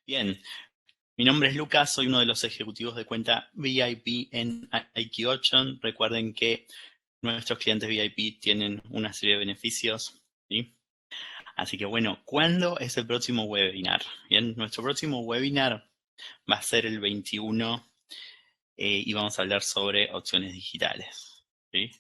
Bien, mi nombre es Lucas, soy uno de los ejecutivos de cuenta VIP en IQ Option. Recuerden que nuestros clientes VIP tienen una serie de beneficios, ¿sí? Así que bueno, ¿cuándo es el próximo webinar? Bien, nuestro próximo webinar va a ser el 21 y vamos a hablar sobre opciones digitales, ¿sí?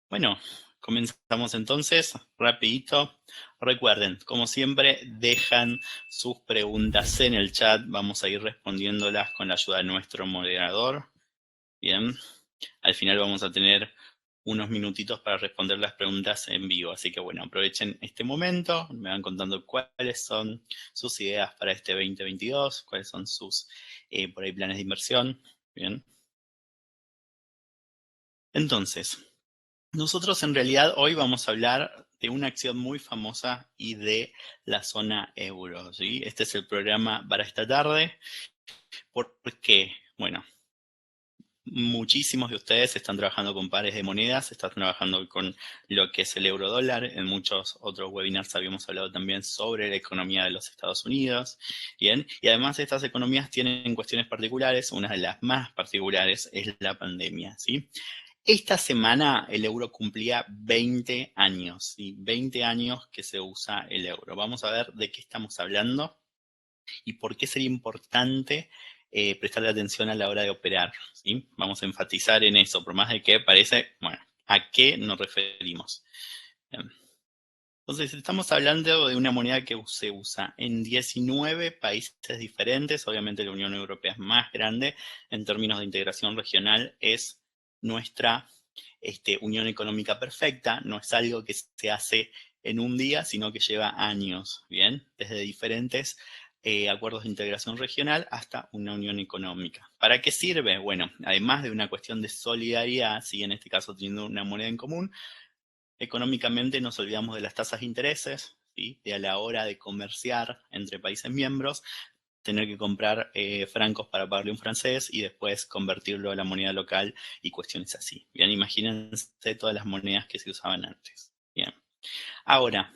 Bueno, comenzamos entonces, rapidito. Recuerden, como siempre, dejan sus preguntas en el chat. Vamos a ir respondiéndolas con la ayuda de nuestro moderador. Bien, al final vamos a tener unos minutitos para responder las preguntas en vivo. Así que bueno, aprovechen este momento, me van contando cuáles son sus ideas para este 2022, cuáles son sus por ahí planes de inversión. Bien. Entonces, nosotros en realidad hoy vamos a hablar de una acción muy famosa y de la zona euro, ¿sí? Este es el programa para esta tarde. ¿Por qué? Bueno, muchísimos de ustedes están trabajando con pares de monedas, están trabajando con lo que es el euro dólar. En muchos otros webinars habíamos hablado también sobre la economía de los Estados Unidos. Bien, y además estas economías tienen cuestiones particulares. Una de las más particulares es la pandemia, ¿sí? Esta semana el euro cumplía 20 años, ¿sí? 20 años que se usa el euro. Vamos a ver de qué estamos hablando y por qué sería importante prestarle atención a la hora de operar, ¿sí? Vamos a enfatizar en eso, por más de que parece, bueno, ¿a qué nos referimos? Bien. Entonces, estamos hablando de una moneda que se usa en 19 países diferentes. Obviamente la Unión Europea es más grande. En términos de integración regional es nuestra unión económica perfecta. No es algo que se hace en un día, sino que lleva años, ¿bien? Desde diferentes acuerdos de integración regional hasta una unión económica. ¿Para qué sirve? Bueno, además de una cuestión de solidaridad, ¿sí? En este caso teniendo una moneda en común, económicamente nos olvidamos de las tasas de intereses, ¿sí? De a la hora de comerciar entre países miembros, tener que comprar francos para pagarle un francés y después convertirlo a la moneda local y cuestiones así. Bien, imagínense todas las monedas que se usaban antes. Bien. Ahora,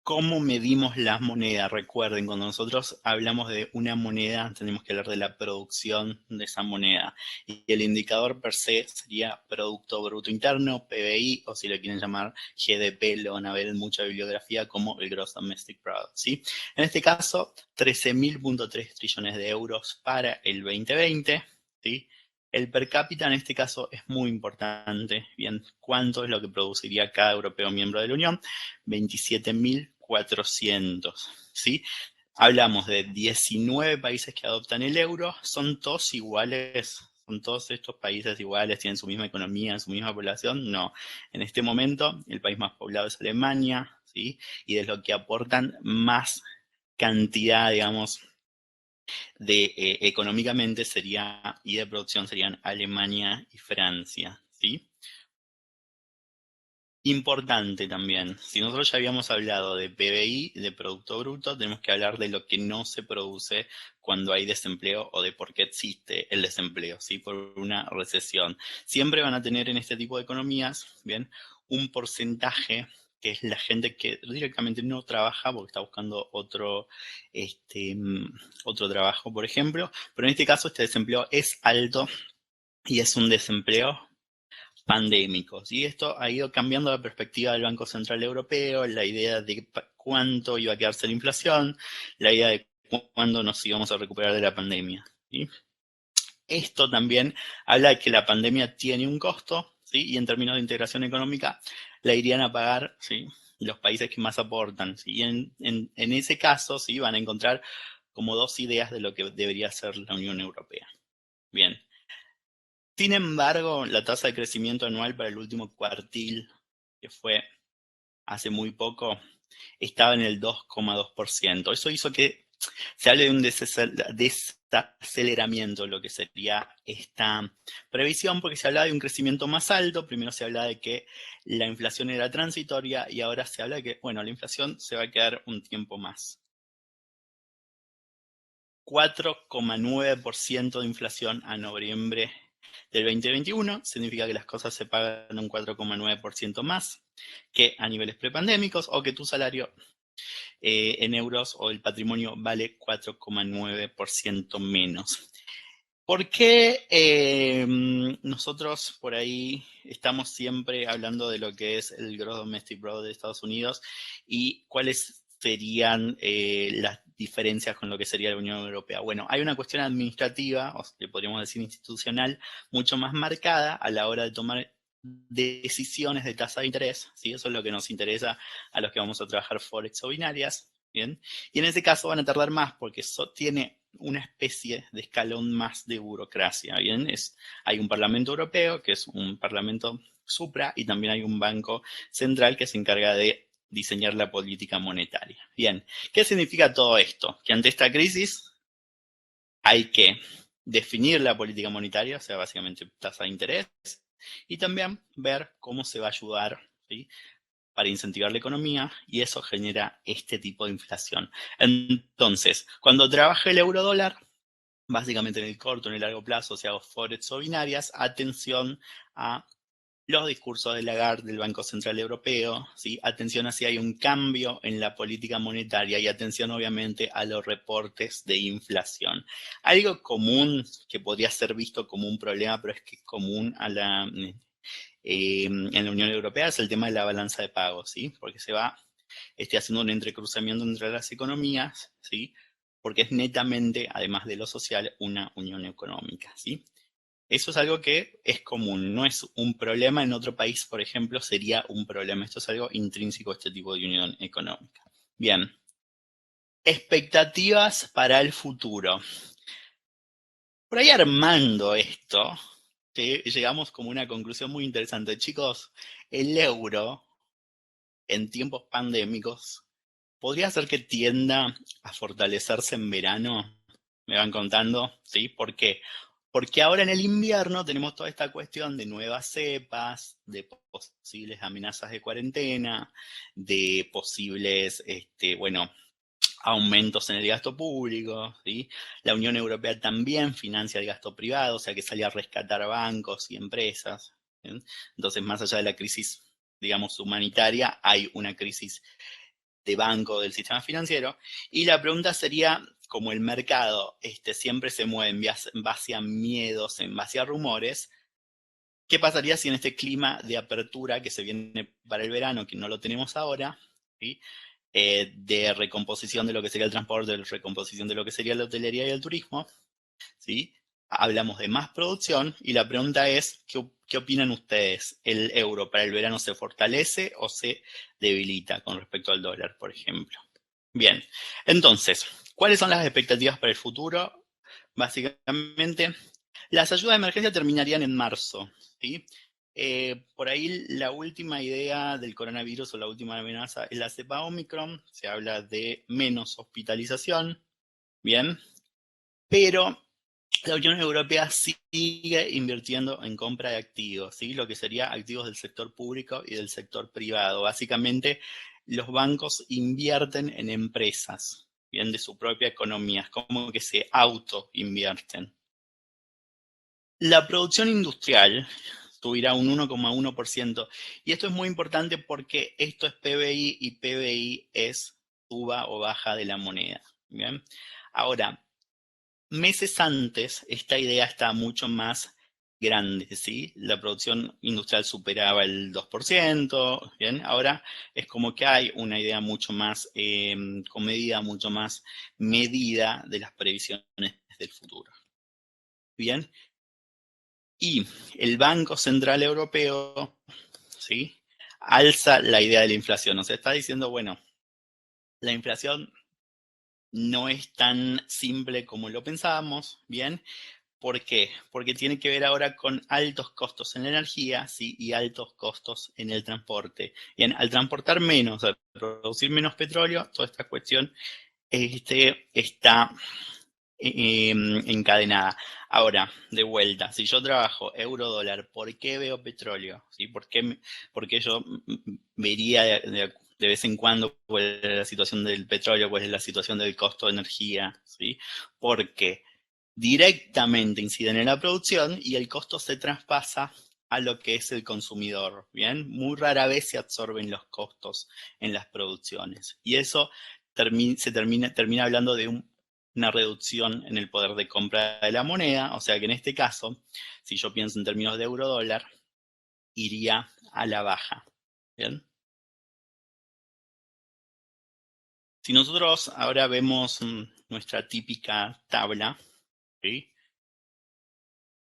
¿cómo medimos las monedas? Recuerden, cuando nosotros hablamos de una moneda, tenemos que hablar de la producción de esa moneda. Y el indicador per se sería Producto Bruto Interno, PBI, o si lo quieren llamar GDP, lo van a ver en mucha bibliografía como el Gross Domestic Product, ¿sí? En este caso, 13.000.3 trillones de euros para el 2020, ¿sí? El per cápita en este caso es muy importante. Bien, ¿cuánto es lo que produciría cada europeo miembro de la Unión? 27.400, ¿sí? Hablamos de 19 países que adoptan el euro, son todos iguales, son todos estos países iguales, tienen su misma economía, su misma población, no. En este momento el país más poblado es Alemania, ¿sí? Y de lo que aportan más cantidad, digamos, de económicamente sería, y de producción serían Alemania y Francia, ¿sí? Importante también, si nosotros ya habíamos hablado de PBI, de Producto Bruto, tenemos que hablar de lo que no se produce cuando hay desempleo o de por qué existe el desempleo, ¿sí? Por una recesión. Siempre van a tener en este tipo de economías, ¿bien? Un porcentaje que es la gente que directamente no trabaja porque está buscando otro trabajo, por ejemplo, pero en este caso este desempleo es alto y es un desempleo pandémicos. Y esto ha ido cambiando la perspectiva del Banco Central Europeo, la idea de cuánto iba a quedarse la inflación, la idea de cuándo nos íbamos a recuperar de la pandemia, ¿sí? Esto también habla de que la pandemia tiene un costo, ¿sí? Y en términos de integración económica la irían a pagar, ¿sí? Los países que más aportan, ¿sí? Y en ese caso, ¿sí? Van a encontrar como dos ideas de lo que debería ser la Unión Europea. Bien. Sin embargo, la tasa de crecimiento anual para el último cuartil, que fue hace muy poco, estaba en el 2,2%. Eso hizo que se hable de un desaceleramiento, lo que sería esta previsión, porque se hablaba de un crecimiento más alto. Primero se hablaba de que la inflación era transitoria y ahora se habla de que, bueno, la inflación se va a quedar un tiempo más. 4,9% de inflación a noviembre del 2021, significa que las cosas se pagan un 4,9% más que a niveles prepandémicos o que tu salario en euros, o el patrimonio vale 4,9% menos. ¿Por qué nosotros por ahí estamos siempre hablando de lo que es el Gross Domestic Product de Estados Unidos y cuáles serían las diferencias con lo que sería la Unión Europea? Bueno, hay una cuestión administrativa, o que podríamos decir institucional, mucho más marcada a la hora de tomar decisiones de tasa de interés, ¿sí? Eso es lo que nos interesa a los que vamos a trabajar Forex o binarias, ¿bien? Y en ese caso van a tardar más porque eso tiene una especie de escalón más de burocracia, ¿bien? Hay un Parlamento Europeo, que es un Parlamento supra, y también hay un Banco Central que se encarga de diseñar la política monetaria. Bien, ¿qué significa todo esto? Que ante esta crisis hay que definir la política monetaria, o sea, básicamente tasa de interés, y también ver cómo se va a ayudar, ¿sí?, para incentivar la economía, y eso genera este tipo de inflación. Entonces, cuando trabaja el euro dólar, básicamente en el corto, en el largo plazo, si hago forex o binarias, atención a los discursos de Lagarde, del Banco Central Europeo, ¿sí? Atención a si hay un cambio en la política monetaria y atención obviamente a los reportes de inflación. Algo común que podría ser visto como un problema, pero es que es común a en la Unión Europea, es el tema de la balanza de pagos, ¿sí? Porque se va haciendo un entrecruzamiento entre las economías, ¿sí? Porque es netamente, además de lo social, una unión económica, ¿sí? Eso es algo que es común, no es un problema. En otro país, por ejemplo, sería un problema. Esto es algo intrínseco a este tipo de unión económica. Bien. Expectativas para el futuro. Por ahí armando esto, llegamos como una conclusión muy interesante. Chicos, el euro en tiempos pandémicos podría ser que tienda a fortalecerse en verano. Me van contando, ¿sí? ¿Por qué? Porque ahora en el invierno tenemos toda esta cuestión de nuevas cepas, de posibles amenazas de cuarentena, de posibles, bueno, aumentos en el gasto público, ¿sí? La Unión Europea también financia el gasto privado, o sea que sale a rescatar bancos y empresas, ¿sí? Entonces, más allá de la crisis, digamos, humanitaria, hay una crisis de banco del sistema financiero. Y la pregunta sería, como el mercado siempre se mueve en base a miedos, en base a rumores, ¿qué pasaría si en este clima de apertura que se viene para el verano, que no lo tenemos ahora, ¿sí?, de recomposición de lo que sería el transporte, de recomposición de lo que sería la hotelería y el turismo, ¿sí?, hablamos de más producción, y la pregunta es, ¿qué opinan ustedes? ¿El euro para el verano se fortalece o se debilita con respecto al dólar, por ejemplo? Bien, entonces, ¿cuáles son las expectativas para el futuro? Básicamente, las ayudas de emergencia terminarían en marzo, ¿sí? Por ahí la última idea del coronavirus, o la última amenaza, es la cepa Omicron. Se habla de menos hospitalización, bien, pero la Unión Europea sigue invirtiendo en compra de activos, ¿sí?, lo que sería activos del sector público y del sector privado. Básicamente, los bancos invierten en empresas, bien, de su propia economía, es como que se autoinvierten. La producción industrial subirá un 1,1%, y esto es muy importante porque esto es PBI, y PBI es suba o baja de la moneda, ¿bien? Ahora, meses antes, esta idea está mucho más grande, ¿sí? La producción industrial superaba el 2%, ¿bien? Ahora es como que hay una idea mucho más comedida, mucho más medida de las previsiones del futuro, ¿bien? Y el Banco Central Europeo, ¿sí?, alza la idea de la inflación. O sea, está diciendo, bueno, la inflación no es tan simple como lo pensábamos, ¿bien? ¿Por qué? Porque tiene que ver ahora con altos costos en la energía, ¿sí?, y altos costos en el transporte. Bien, al transportar menos, al producir menos petróleo, toda esta cuestión está encadenada. Ahora, de vuelta, si yo trabajo euro-dólar, ¿por qué veo petróleo? ¿Sí? ¿Por qué yo vería de vez en cuando cuál es la situación del petróleo, cuál es la situación del costo de energía? ¿Sí? Porque directamente inciden en la producción y el costo se traspasa a lo que es el consumidor, ¿bien? Muy rara vez se absorben los costos en las producciones. Y eso termina hablando de una reducción en el poder de compra de la moneda, o sea que en este caso, si yo pienso en términos de euro-dólar, iría a la baja, ¿bien? Si nosotros ahora vemos nuestra típica tabla, ¿sí?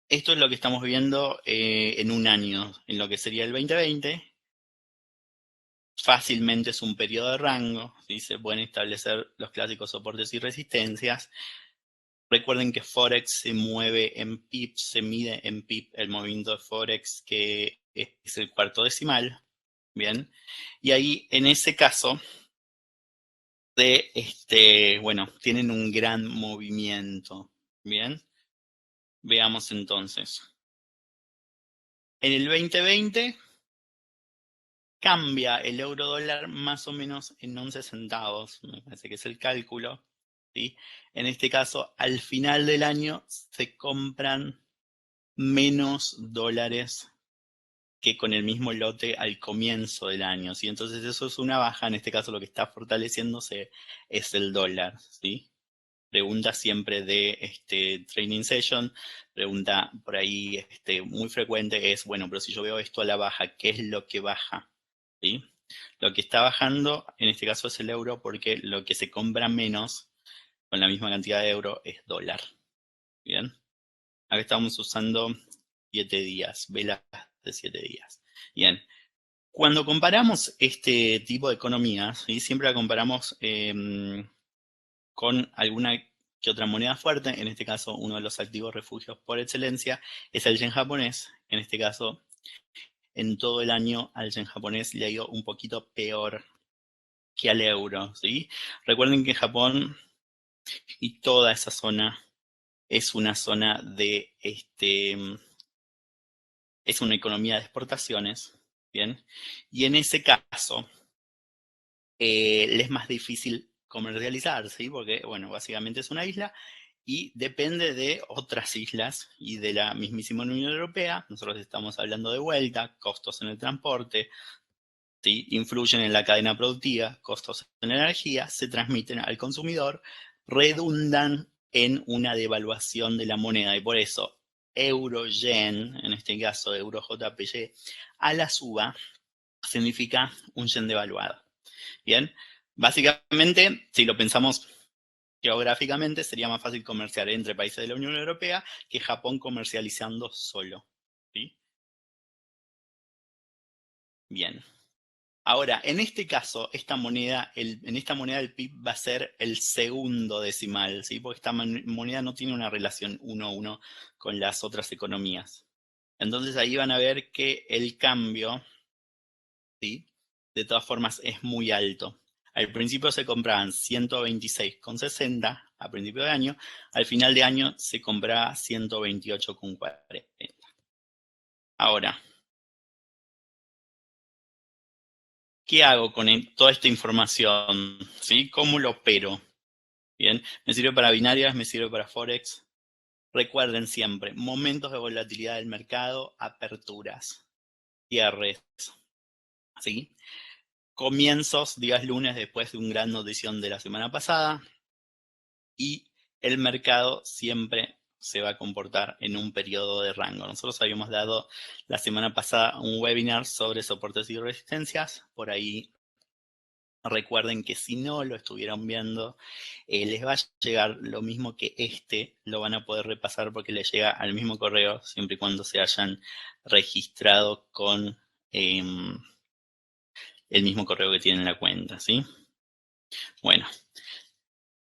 Esto es lo que estamos viendo en un año, en lo que sería el 2020. Fácilmente es un periodo de rango, ¿sí? Se pueden establecer los clásicos soportes y resistencias. Recuerden que Forex se mueve en pips, se mide en pip el movimiento de Forex, que es el cuarto decimal, ¿bien? Y ahí, en ese caso, bueno, tienen un gran movimiento, ¿bien? Veamos entonces. En el 2020 cambia el euro dólar más o menos en 11 centavos, me parece que es el cálculo, ¿sí? En este caso, al final del año se compran menos dólares que con el mismo lote al comienzo del año, ¿sí? Entonces eso es una baja, en este caso lo que está fortaleciéndose es el dólar, ¿sí? Pregunta siempre de training session, pregunta por ahí muy frecuente es, bueno, pero si yo veo esto a la baja, ¿qué es lo que baja? ¿Sí? Lo que está bajando en este caso es el euro porque lo que se compra menos con la misma cantidad de euro es dólar. ¿Bien? Acá estamos usando 7 días, velas de 7 días. Bien. Cuando comparamos este tipo de economías, ¿sí? Siempre la comparamos con alguna que otra moneda fuerte, en este caso uno de los activos refugios por excelencia es el yen japonés, en este caso en todo el año al yen japonés le ha ido un poquito peor que al euro, ¿sí? Recuerden que Japón y toda esa zona es una zona de, es una economía de exportaciones, ¿bien? Y en ese caso, le es más difícil comercializar, ¿sí? Porque, bueno, básicamente es una isla y depende de otras islas y de la mismísima Unión Europea. Nosotros estamos hablando de vuelta, costos en el transporte, ¿sí? Influyen en la cadena productiva, costos en energía, se transmiten al consumidor, redundan en una devaluación de la moneda y por eso euro-yen, en este caso euro-JPY, a la suba significa un yen devaluado. Bien, básicamente, si lo pensamos geográficamente, sería más fácil comerciar entre países de la Unión Europea que Japón comercializando solo. ¿Sí? Bien. Ahora, en este caso, en esta moneda el PIB va a ser el segundo decimal, ¿sí? Porque esta moneda no tiene una relación 1 a 1 con las otras economías. Entonces ahí van a ver que el cambio, ¿sí? De todas formas es muy alto. Al principio se compraban 126,60 a principio de año, al final de año se compraba 128,40. Ahora, ¿qué hago con toda esta información? ¿Sí? ¿Cómo lo opero? Bien, me sirve para binarias, me sirve para Forex. Recuerden siempre, momentos de volatilidad del mercado, aperturas, cierres, ¿sí? Comienzos, días lunes después de un gran notición de la semana pasada y el mercado siempre se va a comportar en un periodo de rango. Nosotros habíamos dado la semana pasada un webinar sobre soportes y resistencias, por ahí recuerden que si no lo estuvieron viendo, les va a llegar lo mismo que lo van a poder repasar porque les llega al mismo correo siempre y cuando se hayan registrado con el mismo correo que tienen en la cuenta, ¿sí? Bueno,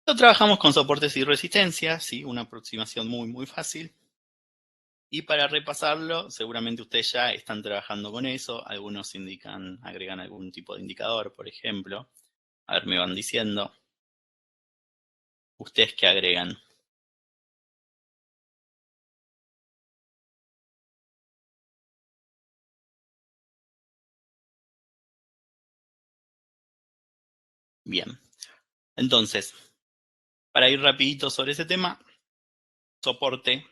trabajamos con soportes y resistencias, ¿sí? Una aproximación muy, muy fácil. Y para repasarlo, seguramente ustedes ya están trabajando con eso. Algunos agregan algún tipo de indicador, por ejemplo. A ver, me van diciendo. ¿Ustedes qué agregan? Bien. Entonces, para ir rapidito sobre ese tema, soporte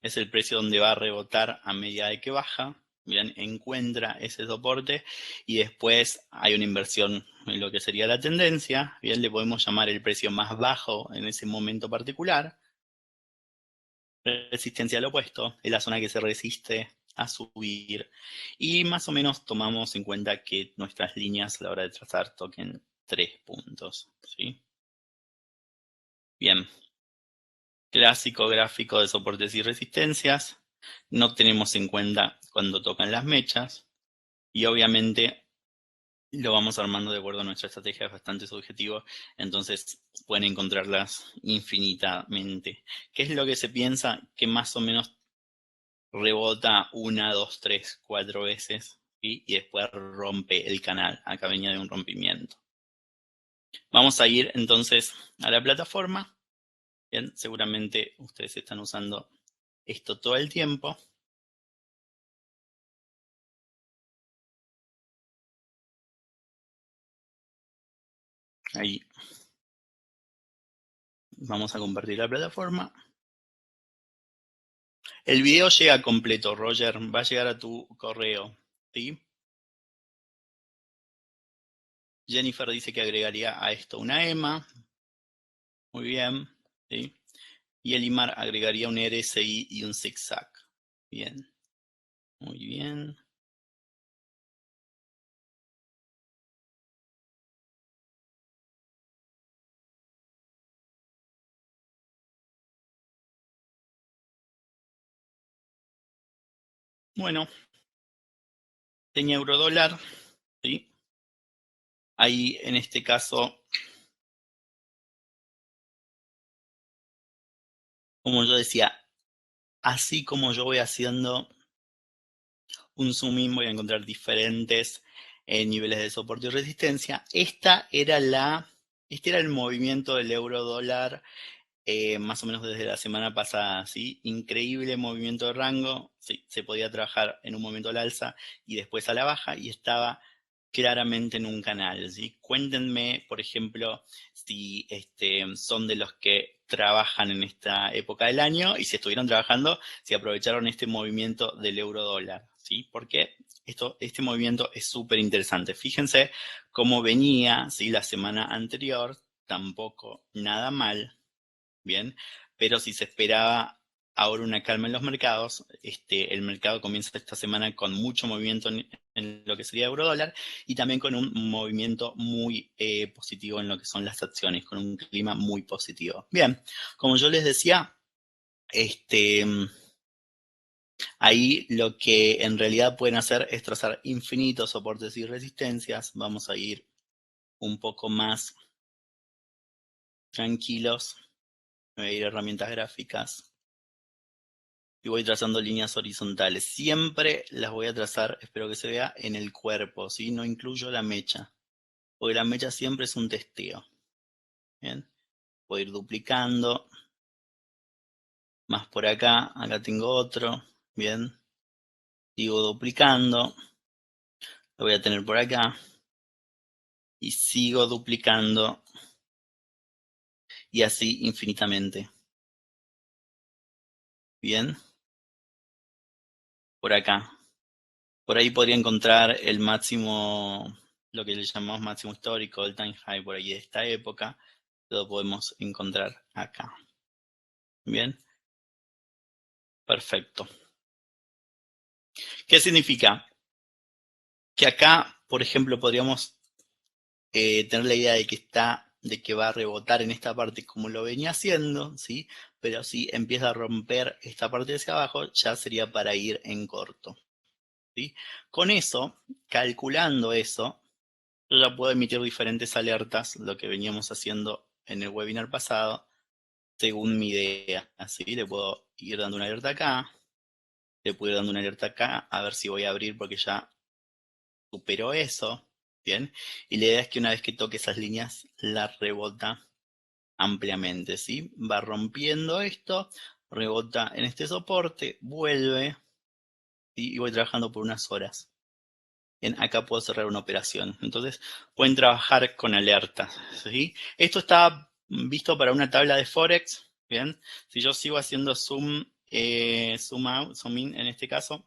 es el precio donde va a rebotar a medida de que baja. Bien, encuentra ese soporte y después hay una inversión en lo que sería la tendencia. Bien, le podemos llamar el precio más bajo en ese momento particular. Resistencia al opuesto, es la zona que se resiste a subir. Y más o menos tomamos en cuenta que nuestras líneas a la hora de trazar toquen 3 puntos. ¿Sí? Bien. Clásico gráfico de soportes y resistencias. No tenemos en cuenta cuando tocan las mechas. Y obviamente lo vamos armando de acuerdo a nuestra estrategia, es bastante subjetivo, entonces pueden encontrarlas infinitamente. ¿Qué es lo que se piensa? Que más o menos rebota 1, 2, 3, 4 veces, ¿sí? Y después rompe el canal. Acá venía de un rompimiento. Vamos a ir entonces a la plataforma. Bien, seguramente ustedes están usando esto todo el tiempo. Ahí vamos a compartir la plataforma. El video llega completo, Roger. Va a llegar a tu correo. ¿Sí? Jennifer dice que agregaría a esto una EMA. Muy bien. ¿Sí? Y Elimar agregaría un RSI y un zigzag. Bien. Muy bien. Bueno, tenía eurodólar. ¿Sí? Ahí en este caso, como yo decía, así como yo voy haciendo un zoom in, voy a encontrar diferentes niveles de soporte y resistencia. Este era el movimiento del euro dólar más o menos desde la semana pasada, ¿sí? Increíble movimiento de rango, sí, se podía trabajar en un momento al alza y después a la baja y estaba claramente en un canal, ¿sí? Cuéntenme, por ejemplo, si son de los que trabajan en esta época del año y si estuvieron trabajando, si aprovecharon este movimiento del euro dólar, ¿sí? Porque este movimiento es súper interesante. Fíjense cómo venía, ¿sí? La semana anterior, tampoco nada mal, bien, pero si se esperaba ahora una calma en los mercados, el mercado comienza esta semana con mucho movimiento en lo que sería eurodólar y también con un movimiento muy positivo en lo que son las acciones, con un clima muy positivo. Bien, como yo les decía, ahí lo que en realidad pueden hacer es trazar infinitos soportes y resistencias. Vamos a ir un poco más tranquilos. Voy a ir a herramientas gráficas. Y voy trazando líneas horizontales. Siempre las voy a trazar, espero que se vea, en el cuerpo, ¿sí? No incluyo la mecha, porque la mecha siempre es un testeo. Bien, voy a ir duplicando. Más por acá, acá tengo otro. Bien, sigo duplicando. Lo voy a tener por acá. Y sigo duplicando. Y así infinitamente. Bien, por acá. Por ahí podría encontrar el máximo, lo que le llamamos máximo histórico, el time high por ahí de esta época. Lo podemos encontrar acá. Bien, perfecto. ¿Qué significa? Que acá, por ejemplo, podríamos tener la idea de que va a rebotar en esta parte como lo venía haciendo, ¿sí? Pero si empieza a romper esta parte hacia abajo, ya sería para ir en corto, ¿sí? Con eso, calculando eso, yo ya puedo emitir diferentes alertas, lo que veníamos haciendo en el webinar pasado, según mi idea. Así le puedo ir dando una alerta acá, le puedo ir dando una alerta acá, a ver si voy a abrir porque ya superó eso. Bien, y la idea es que una vez que toque esas líneas, la rebota ampliamente, ¿sí? Va rompiendo esto, rebota en este soporte, vuelve, ¿sí? Y voy trabajando por unas horas. Bien, acá puedo cerrar una operación. Entonces, pueden trabajar con alertas, ¿sí? Esto está visto para una tabla de Forex, ¿bien? Si yo sigo haciendo zoom zoom out, zoom in en este caso,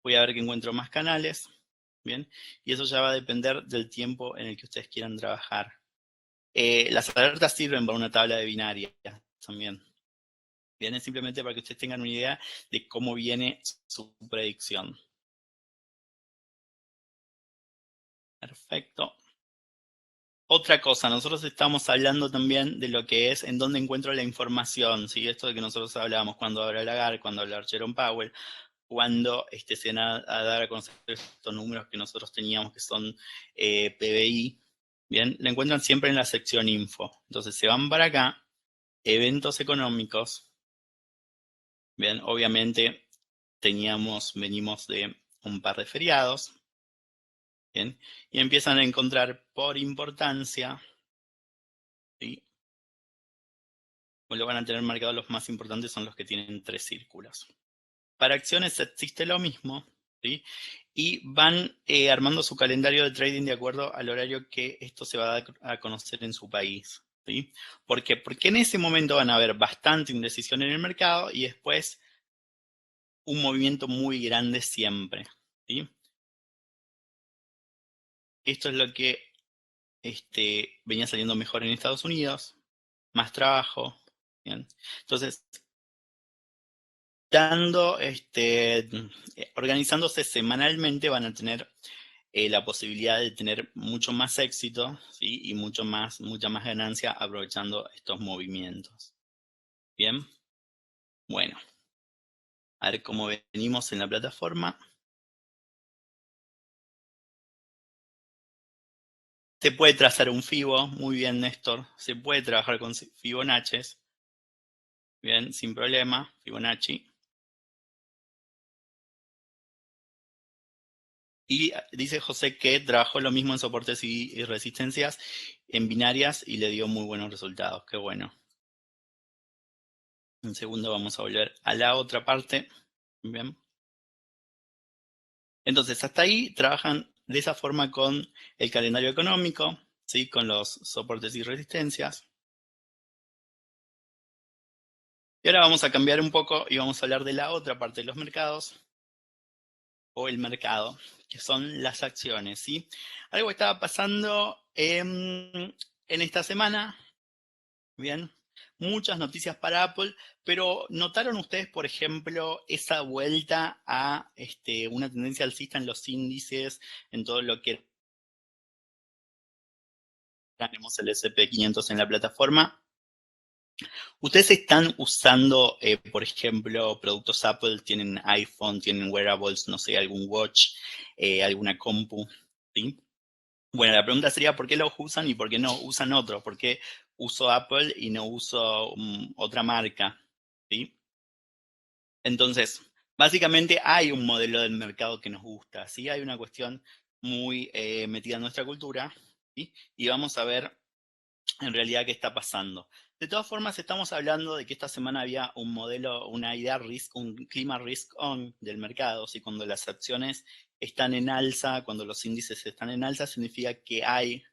voy a ver que encuentro más canales, ¿bien? Y eso ya va a depender del tiempo en el que ustedes quieran trabajar. Las alertas sirven para una tabla de binaria también. Bien, es simplemente para que ustedes tengan una idea de cómo viene su predicción. Perfecto. Otra cosa, nosotros estamos hablando también de lo que es en dónde encuentro la información, ¿sí? Esto de que nosotros hablábamos cuando habla Lagarde, cuando habla Jerome Powell, cuando se van a dar a conocer estos números que nosotros teníamos que son PBI, ¿bien? Lo encuentran siempre en la sección info. Entonces se van para acá, eventos económicos, ¿bien? Obviamente venimos de un par de feriados, ¿bien? Y empiezan a encontrar por importancia, ¿sí? Lo van a tener marcados los más importantes, son los que tienen 3 círculos. Para acciones existe lo mismo, ¿sí? Y van armando su calendario de trading de acuerdo al horario que esto se va a dar a conocer en su país, ¿sí? ¿Por qué? Porque en ese momento van a haber bastante indecisión en el mercado y después un movimiento muy grande siempre, ¿sí? Esto es lo que venía saliendo mejor en Estados Unidos, más trabajo, ¿bien? Entonces, organizándose semanalmente van a tener la posibilidad de tener mucho más éxito, ¿sí? Y mucha más ganancia aprovechando estos movimientos. Bien, bueno, a ver cómo venimos en la plataforma. Se puede trazar un Fibo, muy bien, Néstor. Se puede trabajar con Fibonacci, bien, sin problema, Fibonacci. Y dice José que trabajó lo mismo en soportes y resistencias en binarias y le dio muy buenos resultados. Qué bueno. Un segundo vamos a volver a la otra parte. Bien. Entonces, hasta ahí trabajan de esa forma con el calendario económico, ¿sí? Con los soportes y resistencias. Y ahora vamos a cambiar un poco y vamos a hablar de la otra parte de los mercados, o el mercado, que son las acciones, ¿sí? Algo que estaba pasando en esta semana, bien, muchas noticias para Apple, pero ¿notaron ustedes, por ejemplo, esa vuelta a una tendencia alcista en los índices, en todo lo que tenemos el SP500 en la plataforma? ¿Ustedes están usando, por ejemplo, productos Apple? ¿Tienen iPhone, tienen wearables, no sé, algún watch, alguna compu? ¿Sí? Bueno, la pregunta sería ¿por qué los usan y por qué no usan otro? ¿Por qué uso Apple y no uso otra marca? ¿Sí? Entonces, básicamente hay un modelo del mercado que nos gusta, ¿sí? Hay una cuestión muy metida en nuestra cultura, ¿sí? Y vamos a ver en realidad qué está pasando. De todas formas, estamos hablando de que esta semana había un modelo, una idea risk, un clima risk on del mercado, ¿sí? Cuando las acciones están en alza, cuando los índices están en alza, significa que hay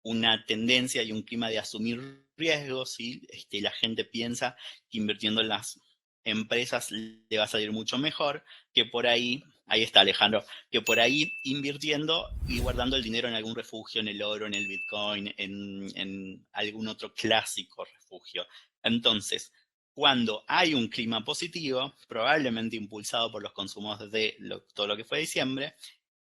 una tendencia y un clima de asumir riesgos, ¿sí? La gente piensa que invirtiendo en las empresas le va a salir mucho mejor que por ahí está Alejandro, que por ahí invirtiendo y guardando el dinero en algún refugio, en el oro, en el Bitcoin, en algún otro clásico refugio. Entonces, cuando hay un clima positivo, probablemente impulsado por los consumos de todo lo que fue diciembre,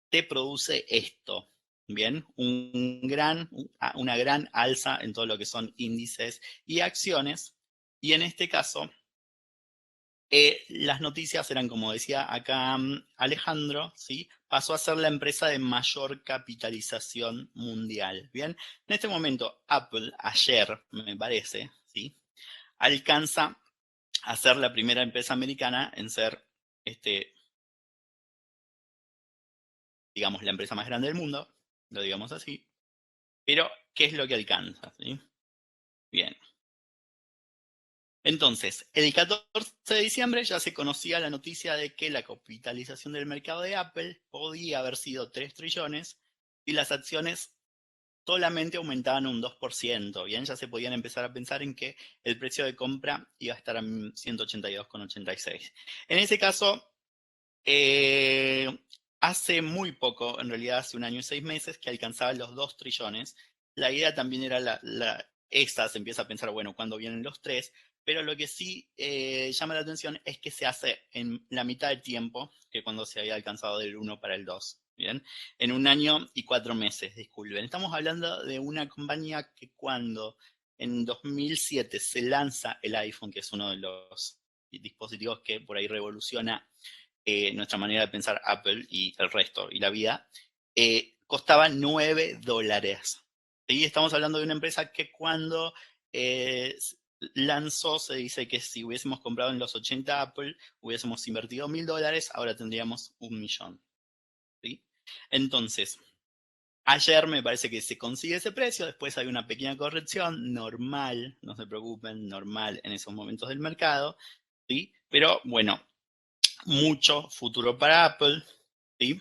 te produce esto, ¿bien? Una gran alza en todo lo que son índices y acciones. Y en este caso, las noticias eran, como decía acá Alejandro, ¿sí? Pasó a ser la empresa de mayor capitalización mundial, ¿bien? En este momento, Apple, ayer, me parece, ¿sí? Alcanza a ser la primera empresa americana en ser, digamos, la empresa más grande del mundo, lo digamos así. Pero, ¿qué es lo que alcanza? ¿Sí? Bien. Entonces, el 14 de diciembre ya se conocía la noticia de que la capitalización del mercado de Apple podía haber sido 3 trillones y las acciones solamente aumentaban un 2%, ¿bien? Ya se podían empezar a pensar en que el precio de compra iba a estar a 182,86. En ese caso, hace muy poco, en realidad hace 1 año y 6 meses, que alcanzaba los 2 trillones. La idea también era esta, se empieza a pensar, bueno, ¿cuándo vienen los 3? Pero lo que sí llama la atención es que se hace en la mitad del tiempo que cuando se había alcanzado del 1 para el 2. ¿Bien? En 1 año y 4 meses, disculpen. Estamos hablando de una compañía que cuando en 2007 se lanza el iPhone, que es uno de los dispositivos que por ahí revoluciona nuestra manera de pensar Apple y el resto y la vida, costaba $9. ¿Sí? Estamos hablando de una empresa que cuando lanzó, se dice que si hubiésemos comprado en los 80 Apple, hubiésemos invertido $1.000, ahora tendríamos 1.000.000. ¿Sí? Entonces, ayer me parece que se consigue ese precio, después hay una pequeña corrección, normal, no se preocupen, normal en esos momentos del mercado, ¿sí? Pero bueno, mucho futuro para Apple, ¿sí?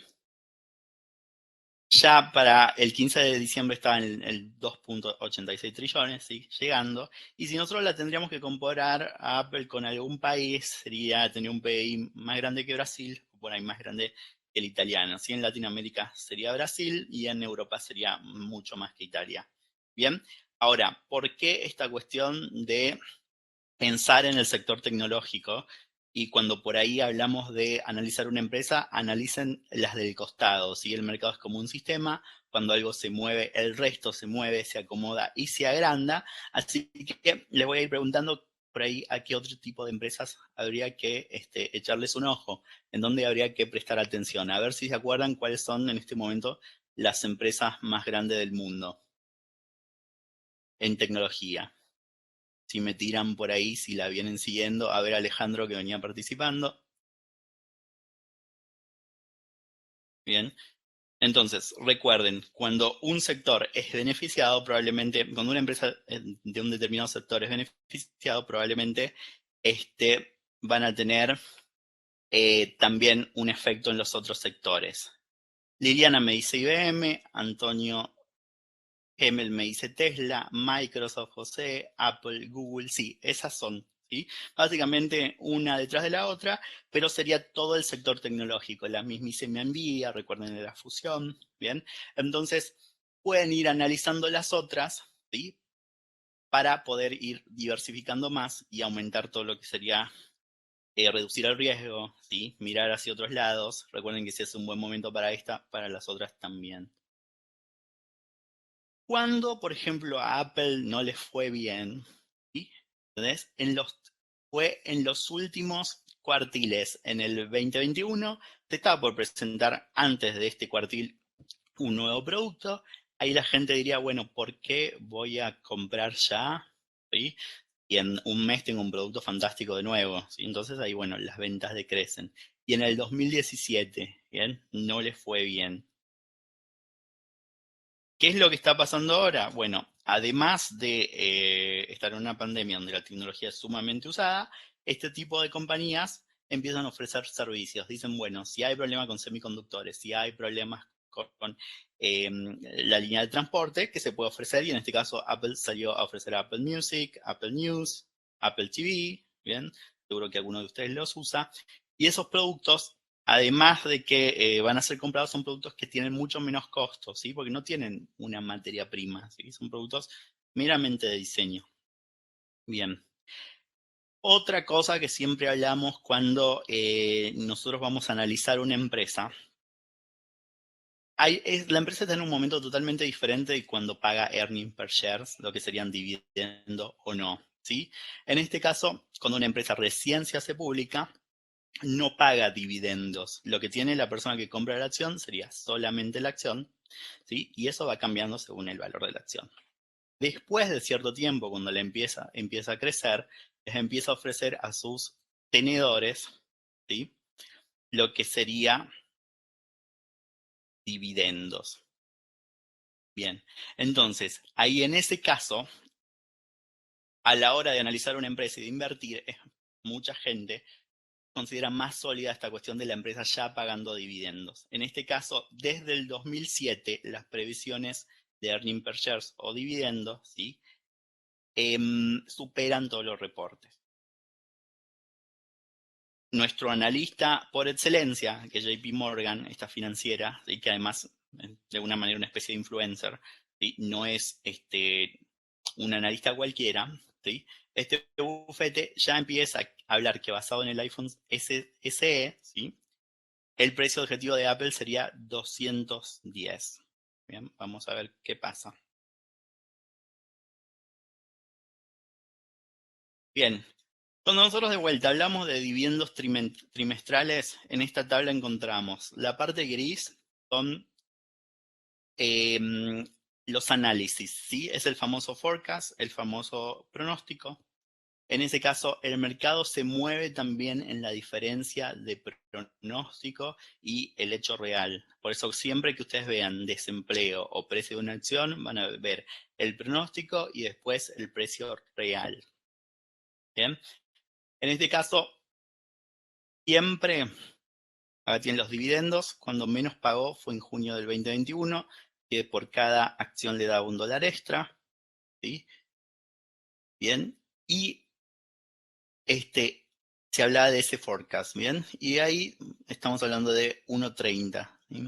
Ya para el 15 de diciembre estaba en el 2,86 trillones, ¿sí? Llegando. Y si nosotros la tendríamos que comparar a Apple con algún país, sería tener un PIB más grande que Brasil, o por ahí más grande que el italiano. ¿Sí? En Latinoamérica sería Brasil y en Europa sería mucho más que Italia. Bien, ahora, ¿por qué esta cuestión de pensar en el sector tecnológico? Y cuando por ahí hablamos de analizar una empresa, analicen las del costado. ¿Sí? El mercado es como un sistema, cuando algo se mueve, el resto se mueve, se acomoda y se agranda. Así que les voy a ir preguntando por ahí a qué otro tipo de empresas habría que echarles un ojo, en dónde habría que prestar atención. A ver si se acuerdan cuáles son en este momento las empresas más grandes del mundo en tecnología. Si me tiran por ahí, si la vienen siguiendo, a ver Alejandro que venía participando. Bien. Entonces, recuerden, cuando un sector es beneficiado, probablemente, cuando una empresa de un determinado sector es beneficiado, probablemente van a tener también un efecto en los otros sectores. Liliana me dice IBM, Antonio Hemel me dice Tesla, Microsoft, José, Apple, Google, sí, esas son, ¿sí? Básicamente una detrás de la otra, pero sería todo el sector tecnológico, la mismísima Nvidia, recuerden de la fusión, ¿bien? Entonces, pueden ir analizando las otras, ¿sí? Para poder ir diversificando más y aumentar todo lo que sería reducir el riesgo, ¿sí? Mirar hacia otros lados. Recuerden que si es un buen momento para esta, para las otras también. Cuando, por ejemplo, a Apple no les fue bien, ¿sí? ¿Entendés? Fue en los últimos cuartiles. En el 2021 se estaba por presentar antes de este cuartil un nuevo producto. Ahí la gente diría, bueno, ¿por qué voy a comprar ya? ¿Sí? Y en un mes tengo un producto fantástico de nuevo. ¿Sí? Entonces ahí, bueno, las ventas decrecen. Y en el 2017, ¿bien? No les fue bien. ¿Qué es lo que está pasando ahora? Bueno, además de estar en una pandemia donde la tecnología es sumamente usada, este tipo de compañías empiezan a ofrecer servicios. Dicen, bueno, si hay problema con semiconductores, si hay problemas con la línea de transporte, ¿qué se puede ofrecer? Y en este caso Apple salió a ofrecer Apple Music, Apple News, Apple TV, ¿bien? Seguro que alguno de ustedes los usa. Y esos productos, además de que van a ser comprados, son productos que tienen mucho menos costos, ¿sí? Porque no tienen una materia prima, ¿sí? Son productos meramente de diseño. Bien. Otra cosa que siempre hablamos cuando nosotros vamos a analizar una empresa, la empresa está en un momento totalmente diferente de cuando paga earnings per shares, lo que serían dividendos o no, ¿sí? En este caso, cuando una empresa recién se hace pública, no paga dividendos. Lo que tiene la persona que compra la acción sería solamente la acción, ¿sí? Y eso va cambiando según el valor de la acción. Después de cierto tiempo, cuando la empieza a crecer, les empieza a ofrecer a sus tenedores, ¿sí? Lo que sería dividendos. Bien, entonces, ahí en ese caso, a la hora de analizar una empresa y de invertir, mucha gente considera más sólida esta cuestión de la empresa ya pagando dividendos. En este caso, desde el 2007, las previsiones de earning per shares o dividendos, ¿sí? Superan todos los reportes. Nuestro analista por excelencia, que es JP Morgan, esta financiera, y que además de alguna manera una especie de influencer, ¿sí? No es un analista cualquiera, ¿sí? Este bufete ya empieza a hablar que basado en el iPhone SE, ¿sí? El precio objetivo de Apple sería 210. Bien, vamos a ver qué pasa. Bien, cuando nosotros de vuelta hablamos de dividendos trimestrales, en esta tabla encontramos la parte gris son los análisis, ¿sí? Es el famoso forecast, el famoso pronóstico. En ese caso, el mercado se mueve también en la diferencia de pronóstico y el hecho real. Por eso siempre que ustedes vean desempleo o precio de una acción, van a ver el pronóstico y después el precio real. ¿Bien? En este caso, siempre, acá tienen los dividendos, cuando menos pagó fue en junio del 2021, que por cada acción le daba $1 extra. ¿Sí? Bien, y se hablaba de ese forecast, ¿bien? Y ahí estamos hablando de 1.30. ¿Sí?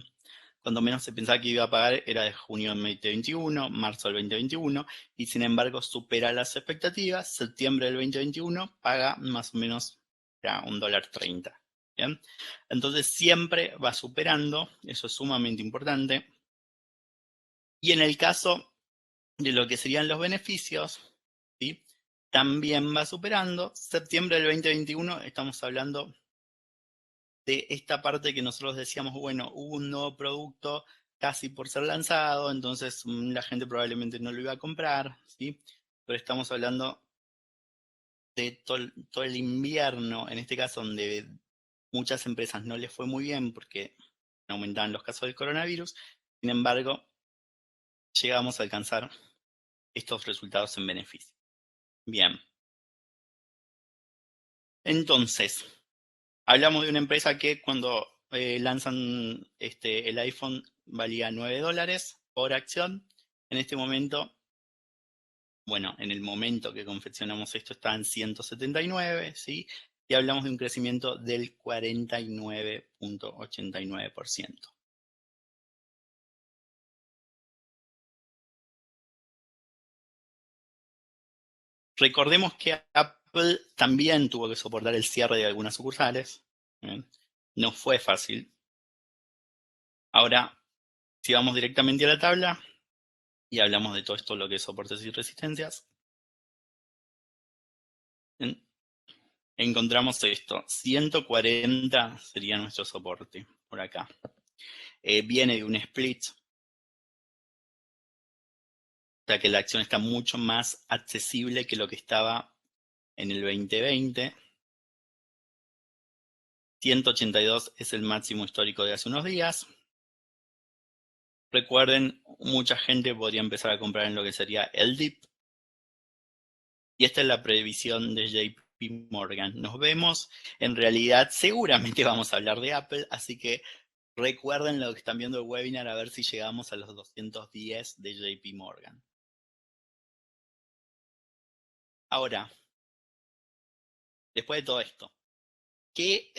Cuando menos se pensaba que iba a pagar era de junio del 2021, marzo del 2021, y sin embargo supera las expectativas. Septiembre del 2021 paga más o menos ya $1.30. ¿Bien? Entonces siempre va superando, eso es sumamente importante. Y en el caso de lo que serían los beneficios, ¿sí? También va superando. Septiembre del 2021 estamos hablando de esta parte que nosotros decíamos, bueno, hubo un nuevo producto casi por ser lanzado, entonces la gente probablemente no lo iba a comprar, ¿sí? Pero estamos hablando de todo el invierno, en este caso donde muchas empresas no les fue muy bien porque aumentaban los casos del coronavirus, sin embargo, llegamos a alcanzar estos resultados en beneficio. Bien. Entonces, hablamos de una empresa que cuando lanzan el iPhone valía $9 por acción. En este momento, bueno, en el momento que confeccionamos esto está en 179, ¿sí? Y hablamos de un crecimiento del 49.89%. Recordemos que Apple también tuvo que soportar el cierre de algunas sucursales. ¿Bien? No fue fácil. Ahora, si vamos directamente a la tabla y hablamos de todo esto, lo que es soportes y resistencias, encontramos esto. 140 sería nuestro soporte por acá. Viene de un split, o sea que la acción está mucho más accesible que lo que estaba en el 2020. 182 es el máximo histórico de hace unos días. Recuerden, mucha gente podría empezar a comprar en lo que sería el dip. Y esta es la previsión de JP Morgan. Nos vemos. En realidad, seguramente vamos a hablar de Apple, así que recuerden lo que están viendo el webinar a ver si llegamos a los 210 de JP Morgan. Ahora, después de todo esto, ¿qué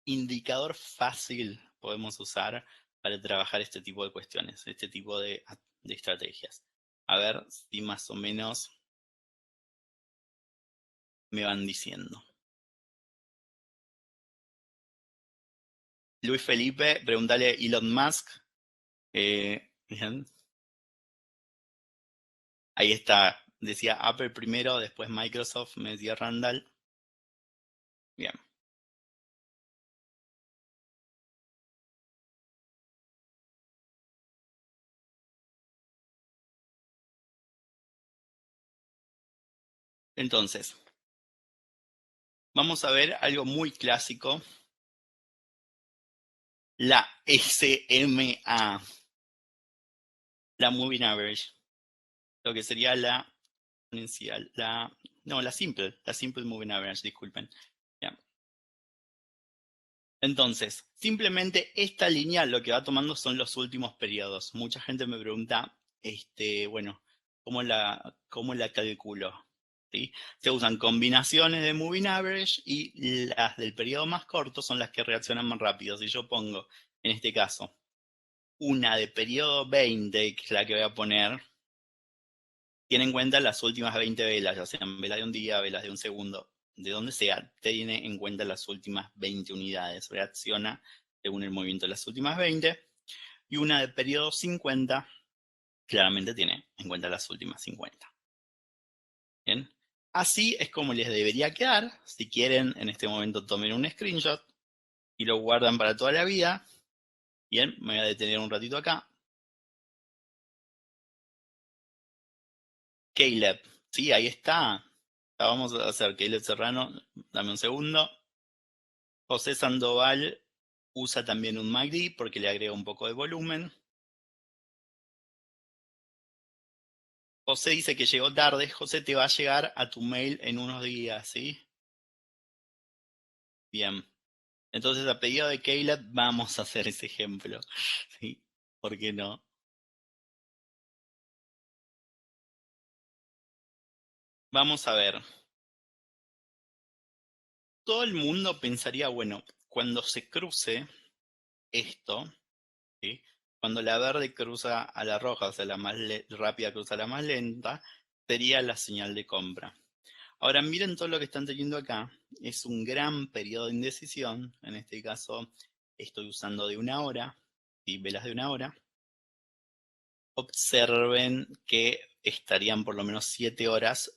indicador fácil podemos usar para trabajar este tipo de cuestiones, este tipo de estrategias? A ver si más o menos me van diciendo. Luis Felipe, preguntale a Elon Musk. Bien. Ahí está, decía Apple primero, después Microsoft, me decía Randall. Bien. Entonces, vamos a ver algo muy clásico. La SMA, la Moving Average, lo que sería la exponencial, la Simple Moving Average, disculpen. Bien. Entonces, simplemente esta línea lo que va tomando son los últimos periodos. Mucha gente me pregunta bueno, cómo la calculo, ¿sí? Se usan combinaciones de moving average y las del periodo más corto son las que reaccionan más rápido. Si yo pongo, en este caso, una de periodo 20, que es la que voy a poner, tiene en cuenta las últimas 20 velas, ya sean velas de un día, velas de un segundo, de donde sea, tiene en cuenta las últimas 20 unidades, reacciona según el movimiento de las últimas 20, y una de periodo 50 claramente tiene en cuenta las últimas 50. Bien, así es como les debería quedar. Si quieren, en este momento tomen un screenshot y lo guardan para toda la vida. Bien, me voy a detener un ratito acá. Caleb, sí, ahí está. La vamos a hacer Caleb Serrano, dame un segundo. José Sandoval usa también un MACD porque le agrega un poco de volumen. José dice que llegó tarde. José, te va a llegar a tu mail en unos días, ¿sí? Bien. Entonces, a pedido de Caleb, vamos a hacer ese ejemplo. ¿Sí? ¿Por qué no? Vamos a ver. Todo el mundo pensaría, bueno, cuando se cruce esto, ¿sí? Cuando la verde cruza a la roja, o sea, la más rápida cruza a la más lenta, sería la señal de compra. Ahora miren todo lo que están teniendo acá. Es un gran periodo de indecisión. En este caso estoy usando de 1 hora, ¿sí? Velas de 1 hora. Observen que estarían por lo menos 7 horas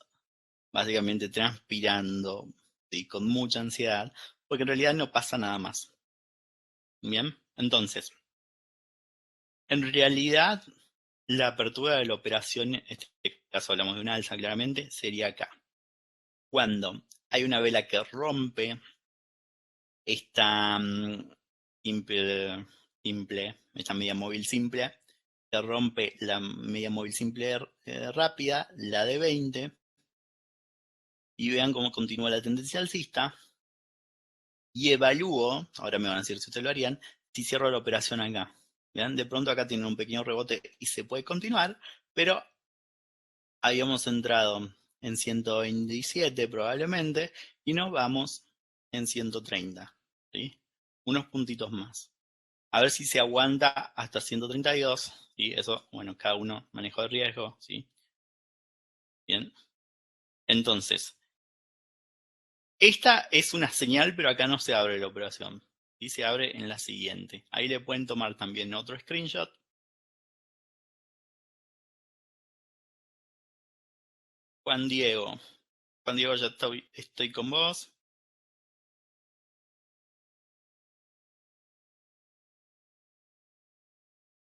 básicamente transpirando, ¿sí? Con mucha ansiedad, porque en realidad no pasa nada más. Bien, entonces, en realidad la apertura de la operación, en este caso hablamos de una alza claramente, sería acá. Cuando hay una vela que rompe esta esta media móvil simple, que rompe la media móvil simple rápida, la de 20, y vean cómo continúa la tendencia alcista, y evalúo, ahora me van a decir si ustedes lo harían, si cierro la operación acá. ¿Vean? De pronto acá tiene un pequeño rebote y se puede continuar, pero habíamos entrado en 127 probablemente y nos vamos en 130, ¿sí? Unos puntitos más. A ver si se aguanta hasta 132, ¿sí? Eso, bueno, cada uno manejo de riesgo, ¿sí? Bien. Entonces, esta es una señal, pero acá no se abre la operación. Y se abre en la siguiente. Ahí le pueden tomar también otro screenshot. Juan Diego. Juan Diego, ya estoy con vos.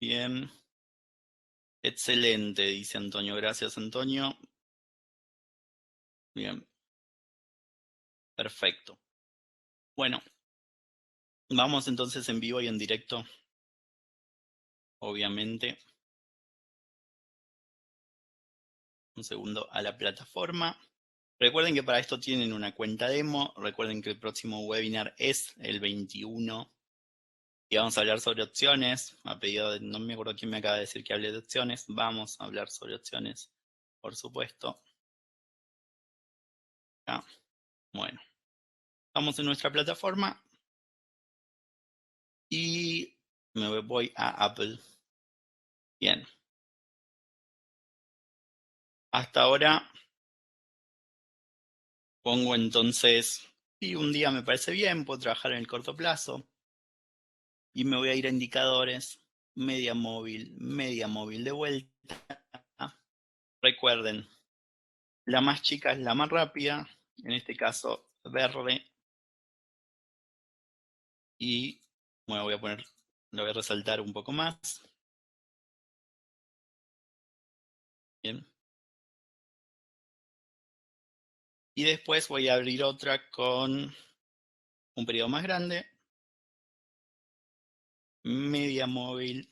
Bien. Excelente, dice Antonio. Gracias, Antonio. Bien. Perfecto. Bueno, vamos entonces en vivo y en directo, obviamente. Un segundo a la plataforma. Recuerden que para esto tienen una cuenta demo. Recuerden que el próximo webinar es el 21 y vamos a hablar sobre opciones. A pedido de, no me acuerdo quién me acaba de decir que hable de opciones. Vamos a hablar sobre opciones, por supuesto. ¿Ya? Bueno, vamos en nuestra plataforma y me voy a Apple. Bien. Hasta ahora pongo entonces, y un día me parece bien, puedo trabajar en el corto plazo. Y me voy a ir a indicadores, media móvil de vuelta. Recuerden, la más chica es la más rápida, en este caso verde. Y bueno, voy a poner, lo voy a resaltar un poco más. Bien. Y después voy a abrir otra con un periodo más grande. Media móvil.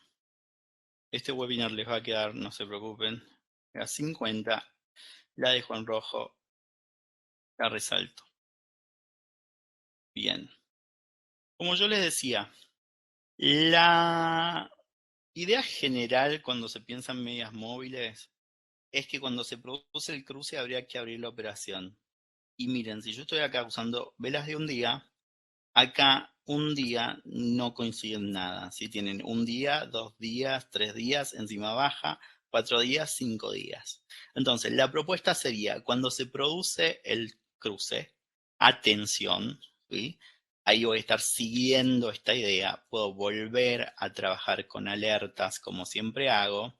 Este webinar les va a quedar, no se preocupen, a 50. La dejo en rojo, la resalto. Bien. Como yo les decía, la idea general cuando se piensa en medias móviles es que cuando se produce el cruce habría que abrir la operación. Y miren, si yo estoy acá usando velas de un día, acá un día no coinciden nada. Si tienen un día, 2 días, 3 días, encima baja, 4 días, 5 días. Entonces, la propuesta sería, cuando se produce el cruce, atención, ¿sí? Ahí voy a estar siguiendo esta idea. Puedo volver a trabajar con alertas como siempre hago.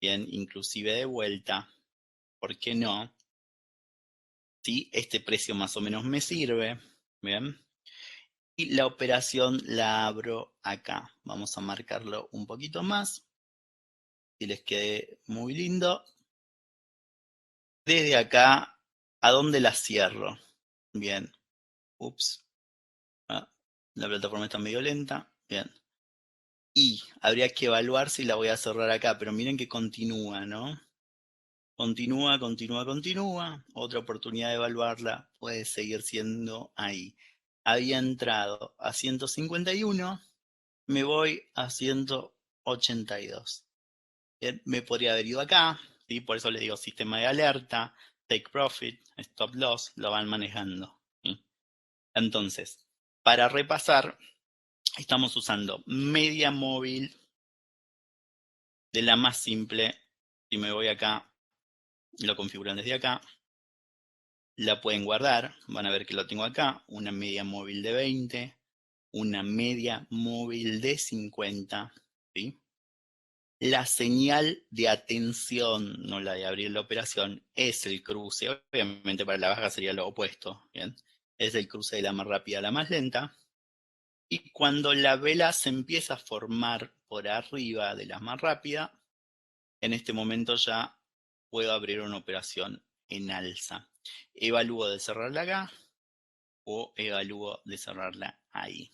Bien, inclusive de vuelta. ¿Por qué no? Sí, este precio más o menos me sirve. Bien. Y la operación la abro acá. Vamos a marcarlo un poquito más. Si les quede muy lindo. Desde acá, ¿a dónde la cierro? Bien. Ups. Ah, la plataforma está medio lenta. Bien. Y habría que evaluar si la voy a cerrar acá, pero miren que continúa, ¿no? Continúa, continúa, continúa. Otra oportunidad de evaluarla puede seguir siendo ahí. Había entrado a 151, me voy a 182. Bien, me podría haber ido acá, ¿sí? Por eso les digo sistema de alerta, take profit, stop loss, lo van manejando. ¿Sí? Entonces, para repasar, estamos usando media móvil de la más simple. Si me voy acá, lo configuran desde acá. La pueden guardar, van a ver que lo tengo acá, una media móvil de 20, una media móvil de 50, ¿sí? La señal de atención, no la de abrir la operación, es el cruce. Obviamente para la baja sería lo opuesto, ¿bien? Es el cruce de la más rápida a la más lenta. Y cuando la vela se empieza a formar por arriba de la más rápida, en este momento ya puedo abrir una operación en alza. Evalúo de cerrarla acá o evalúo de cerrarla ahí.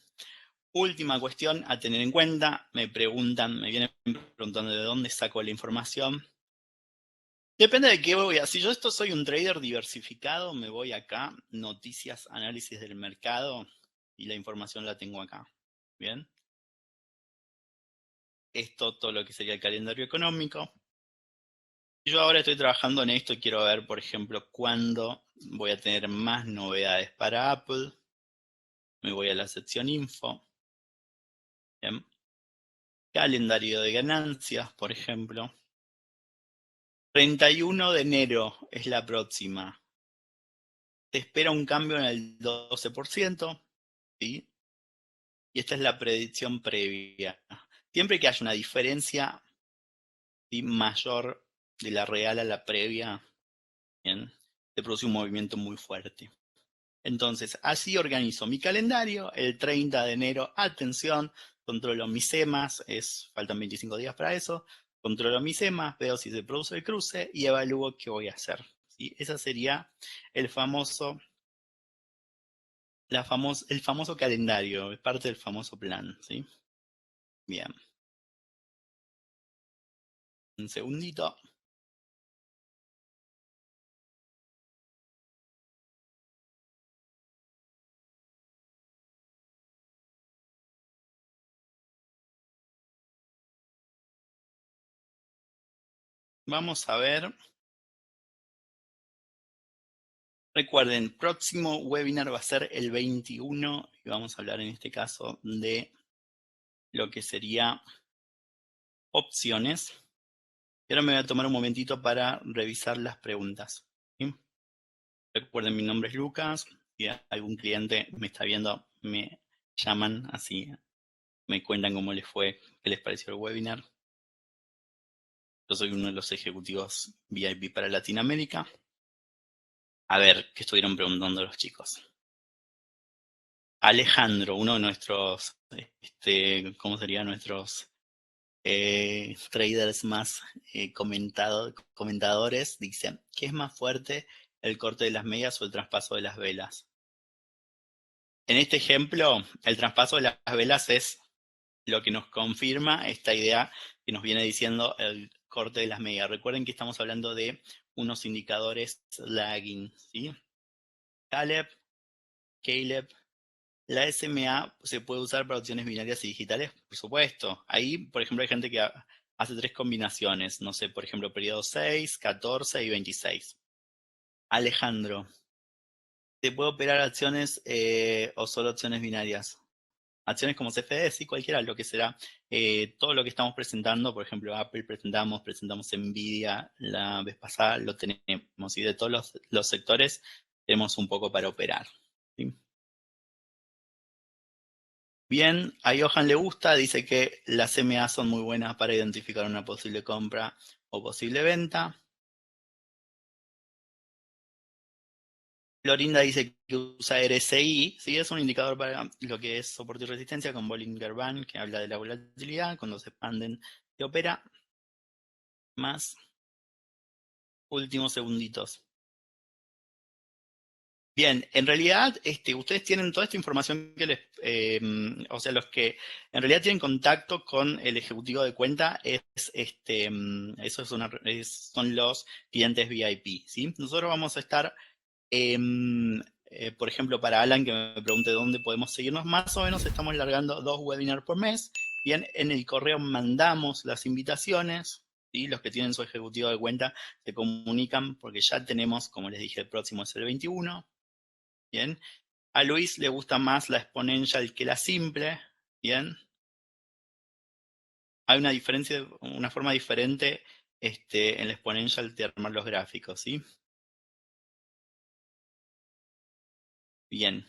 Última cuestión a tener en cuenta, me vienen preguntando de dónde saco la información. Depende de qué voy a. Si yo soy un trader diversificado, me voy acá, noticias, análisis del mercado, y la información la tengo acá. Bien. Esto, todo lo que sería el calendario económico. Yo ahora estoy trabajando en esto y quiero ver, por ejemplo, cuándo voy a tener más novedades para Apple. Me voy a la sección info. Bien. Calendario de ganancias, por ejemplo. 31 de enero es la próxima. Se espera un cambio en el 12%, ¿sí? Y esta es la predicción previa. Siempre que haya una diferencia, ¿sí?, mayor de la real a la previa, ¿bien?, se produce un movimiento muy fuerte. Entonces, así organizo mi calendario. El 30 de enero, atención, controlo mis EMAs, faltan 25 días para eso. Controlo mis EMAs, veo si se produce el cruce y evalúo qué voy a hacer. ¿Sí? Ese sería el famoso calendario, es parte del famoso plan. ¿Sí? Bien. Un segundito. Vamos a ver. Recuerden, próximo webinar va a ser el 21 y vamos a hablar en este caso de lo que sería opciones. Y ahora me voy a tomar un momentito para revisar las preguntas. ¿Sí? Recuerden, mi nombre es Lucas. Si algún cliente me está viendo, me llaman, así me cuentan cómo les fue, qué les pareció el webinar. Yo soy uno de los ejecutivos VIP para Latinoamérica. A ver, ¿qué estuvieron preguntando los chicos? Alejandro, uno de nuestros, ¿cómo sería? Nuestros traders más comentadores, dicen, ¿qué es más fuerte, el corte de las medias o el traspaso de las velas? En este ejemplo, el traspaso de las velas es lo que nos confirma esta idea que nos viene diciendo el corte de las medias. Recuerden que estamos hablando de unos indicadores lagging, ¿sí? Caleb, La SMA se puede usar para opciones binarias y digitales, por supuesto. Ahí, por ejemplo, hay gente que hace 3 combinaciones. No sé, por ejemplo, periodo 6, 14 y 26. Alejandro, ¿te puede operar acciones o solo opciones binarias? Acciones como CFD, sí, cualquiera, lo que será. Todo lo que estamos presentando, por ejemplo, Apple presentamos Nvidia la vez pasada, lo tenemos. Y de todos los sectores tenemos un poco para operar. ¿Sí? Bien, a Johan le gusta, dice que las CMA son muy buenas para identificar una posible compra o posible venta. Florinda dice que usa RSI, sí, es un indicador para lo que es soporte y resistencia con Bollinger Band, que habla de la volatilidad, cuando se expanden se opera. Más últimos segunditos. Bien, en realidad ustedes tienen toda esta información que o sea, los que en realidad tienen contacto con el ejecutivo de cuenta esos son los clientes VIP, ¿sí? Nosotros vamos a estar, por ejemplo, para Alan que me pregunte dónde podemos seguirnos, más o menos estamos largando 2 webinars por mes. Bien, en el correo mandamos las invitaciones, ¿sí? Los que tienen su ejecutivo de cuenta se comunican porque ya tenemos, como les dije, el próximo es el 21. Bien. A Luis le gusta más la exponential que la simple. Bien. Hay una diferencia, una forma diferente en la exponential de armar los gráficos, ¿sí? Bien.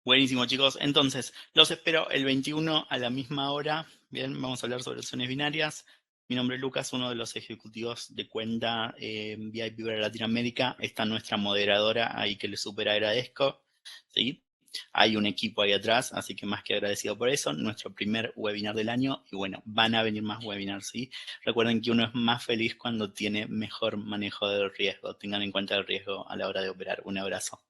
Buenísimo, chicos. Entonces, los espero el 21 a la misma hora. Bien, vamos a hablar sobre opciones binarias. Mi nombre es Lucas, uno de los ejecutivos de cuenta VIP para Latinoamérica. Está nuestra moderadora ahí que le súper agradezco. ¿Sí? Hay un equipo ahí atrás, así que más que agradecido por eso. Nuestro primer webinar del año y bueno, van a venir más webinars, ¿sí? Recuerden que uno es más feliz cuando tiene mejor manejo del riesgo. Tengan en cuenta el riesgo a la hora de operar. Un abrazo.